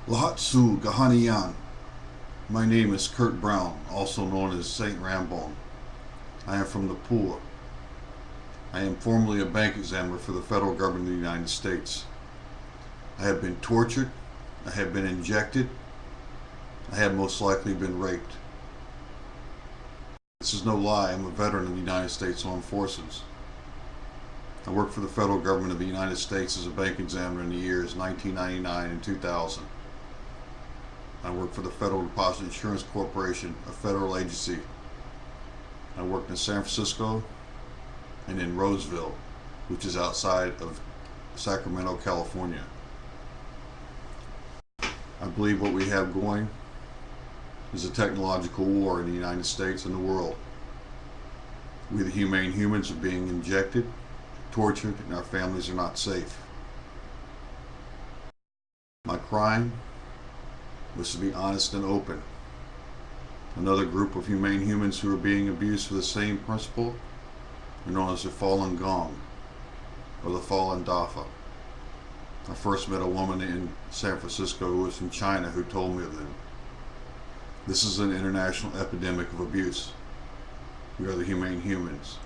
Lahatsu Gahanian. My name is Kurt Brown, also known as Saint Rambone. I am from the poor. I am formerly a bank examiner for the federal government of the United States. I have been tortured. I have been injected. I have most likely been raped. This is no lie. I'm a veteran of the United States Armed Forces. I worked for the federal government of the United States as a bank examiner in the years 1999 and 2000. I worked for the Federal Deposit Insurance Corporation, a federal agency. I worked in San Francisco and in Roseville, which is outside of Sacramento, California. I believe what we have going is a technological war in the United States and the world. We, the humane humans, are being injected, tortured, and our families are not safe. My crime was to be honest and open. Another group of humane humans who are being abused for the same principle are known as the Falun Gong or the Falun Dafa. I first met a woman in San Francisco who was from China who told me of them. This is an international epidemic of abuse. We are the humane humans.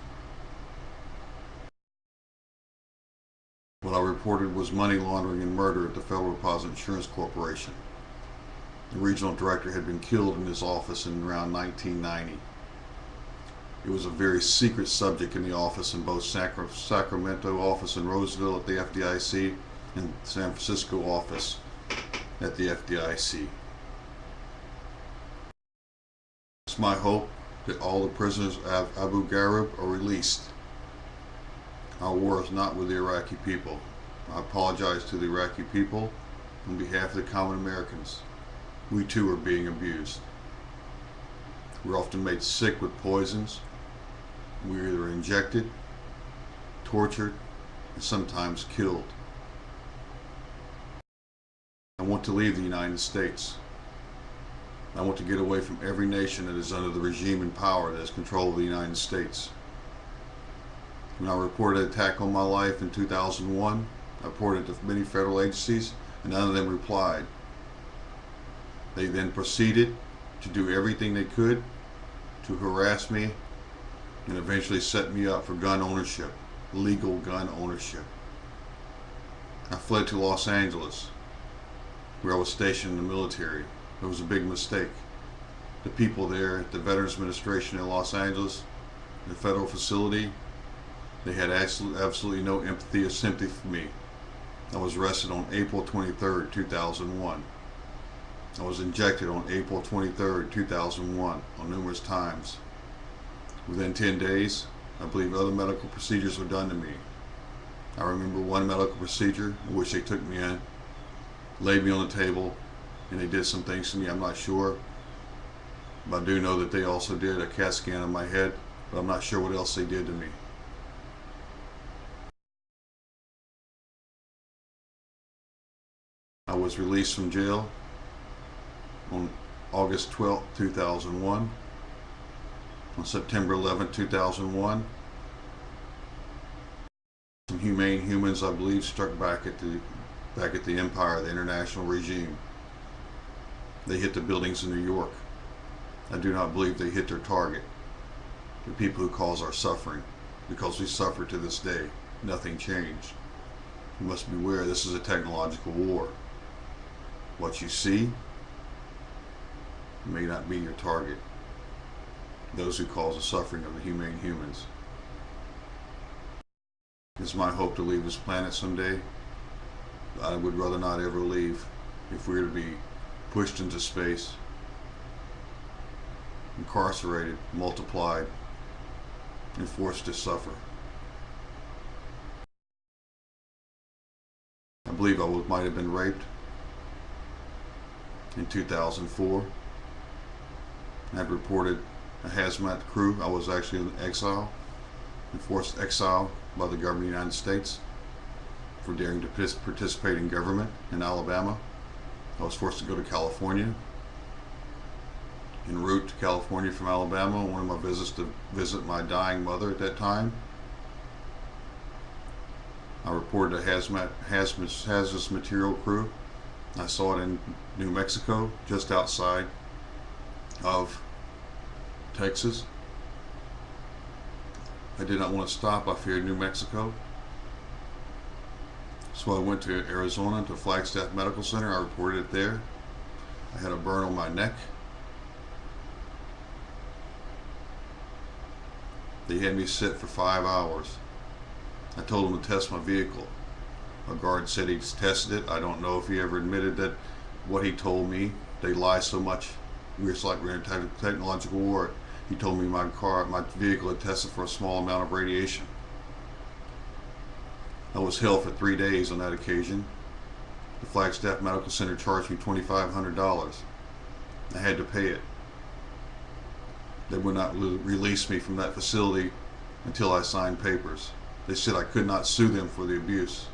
What I reported was money laundering and murder at the Federal Deposit Insurance Corporation. The regional director had been killed in his office in around 1990. It was a very secret subject in the office in both Sacramento office in Roseville at the FDIC and San Francisco office at the FDIC. It's my hope that all the prisoners of Abu Ghraib are released. Our war is not with the Iraqi people. I apologize to the Iraqi people on behalf of the common Americans. We too are being abused. We're often made sick with poisons. We're either injected, tortured, and sometimes killed. I want to leave the United States. I want to get away from every nation that is under the regime in power that has control of the United States. When I reported an attack on my life in 2001, I reported to many federal agencies, and none of them replied. They then proceeded to do everything they could to harass me and eventually set me up for gun ownership, legal gun ownership. I fled to Los Angeles, where I was stationed in the military. It was a big mistake. The people there at the Veterans Administration in Los Angeles, the federal facility, they had absolutely no empathy or sympathy for me. I was arrested on April 23rd, 2001. I was injected on April 23rd, 2001 on numerous times. Within 10 days, I believe other medical procedures were done to me. I remember one medical procedure in which they took me in, laid me on the table, and they did some things to me. I'm not sure, but I do know that they also did a CAT scan on my head, but I'm not sure what else they did to me. I was released from jail on August 12, 2001. On September 11, 2001, some humane humans, I believe, struck back at the empire, the international regime. They hit the buildings in New York. I do not believe they hit their target, the people who cause our suffering, because we suffer to this day. Nothing changed. You must beware, this is a technological war. What you see may not be your target. Those who cause the suffering of the humane humans. It's my hope to leave this planet someday. I would rather not ever leave if we were to be pushed into space, incarcerated, multiplied, and forced to suffer. I believe I might have been raped in 2004. I had reported a hazmat crew. I was actually in exile, enforced exile by the government of the United States for daring to participate in government in Alabama. I was forced to go to California. En route to California from Alabama, on one of my visits to visit my dying mother at that time, I reported a hazardous material crew I saw it in New Mexico, just outside of Texas. I did not want to stop. I feared New Mexico. So I went to Arizona, to Flagstaff Medical Center. I reported it there. I had a burn on my neck. They had me sit for 5 hours. I told them to test my vehicle. A guard said he's tested it. I don't know if he ever admitted that what he told me. They lie so much. It's like we're in a technological war. He told me my vehicle had tested for a small amount of radiation. I was held for 3 days on that occasion. The Flagstaff Medical Center charged me $2,500. I had to pay it. They would not release me from that facility until I signed papers. They said I could not sue them for the abuse.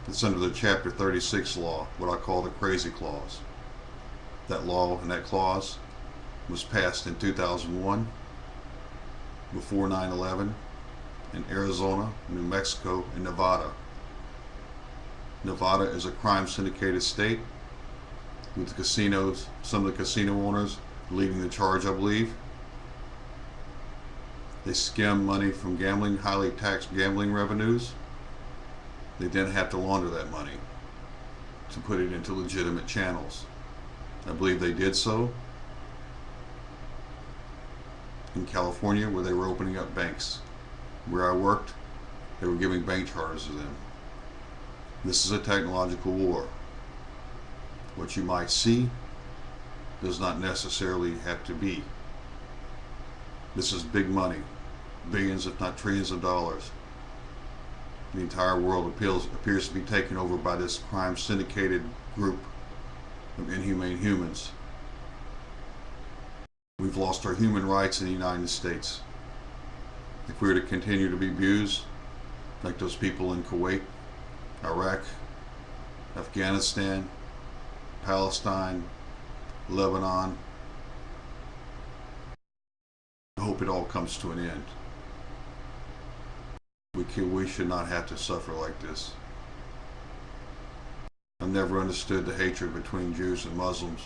It's under the Chapter 36 law, what I call the crazy clause. That law and that clause was passed in 2001, before 9/11, in Arizona, New Mexico, and Nevada. Nevada is a crime syndicated state with the casinos, some of the casino owners leading the charge, I believe. They skim money from gambling, highly taxed gambling revenues. They then have to launder that money to put it into legitimate channels. I believe they did so in California, where they were opening up banks. Where I worked, they were giving bank charters to them. This is a technological war. What you might see does not necessarily have to be. This is big money, billions if not trillions of dollars. The entire world appears to be taken over by this crime syndicated group of inhumane humans. We've lost our human rights in the United States. If we were to continue to be abused, like those people in Kuwait, Iraq, Afghanistan, Palestine, Lebanon, I hope it all comes to an end. We should not have to suffer like this. I've never understood the hatred between Jews and Muslims,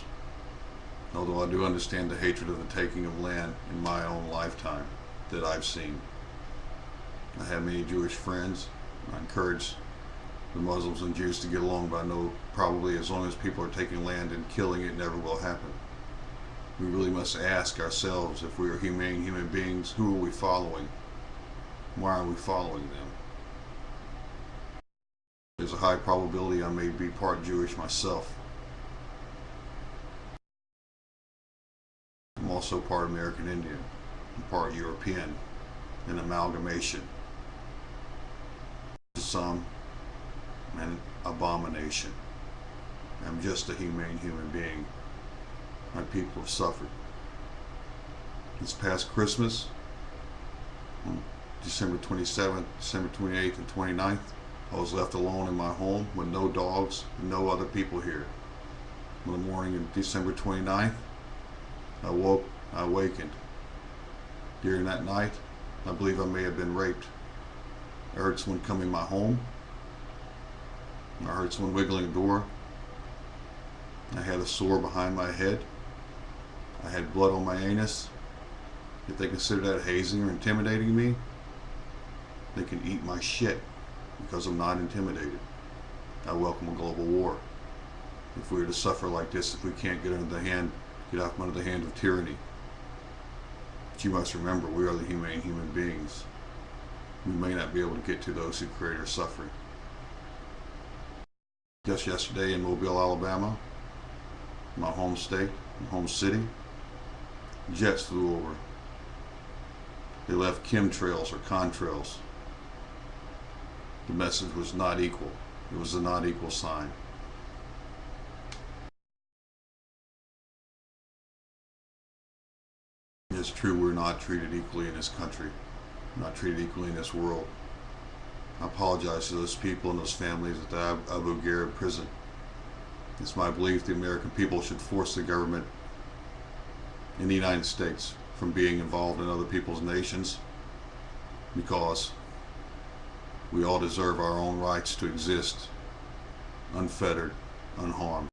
although I do understand the hatred of the taking of land in my own lifetime that I've seen. I have many Jewish friends. I encourage the Muslims and Jews to get along, but I know probably as long as people are taking land and killing it, never will happen. We really must ask ourselves, if we are humane human beings, who are we following? Why are we following them? There's a high probability I may be part Jewish myself. I'm also part American Indian. I'm part European, an amalgamation. To some, an abomination. I'm just a humane human being. My people have suffered. This past Christmas, December 27th, December 28th, and 29th, I was left alone in my home with no dogs and no other people here. On the morning of December 29th, I awakened. During that night, I believe I may have been raped. I heard someone come in my home. I heard someone wiggling a door. I had a sore behind my head. I had blood on my anus. If they consider that hazing or intimidating me, they can eat my shit, because I'm not intimidated. I welcome a global war. If we were to suffer like this, if we can't get out from under the hand of tyranny. But you must remember, we are the humane human beings. We may not be able to get to those who create our suffering. Just yesterday in Mobile, Alabama, my home state, my home city, jets flew over. They left chemtrails or contrails. The message was not equal. It was a not equal sign. It's true, we're not treated equally in this country, not treated equally in this world. I apologize to those people and those families at the Abu Ghraib prison. It's my belief the American people should force the government in the United States from being involved in other people's nations, because we all deserve our own rights to exist unfettered, unharmed.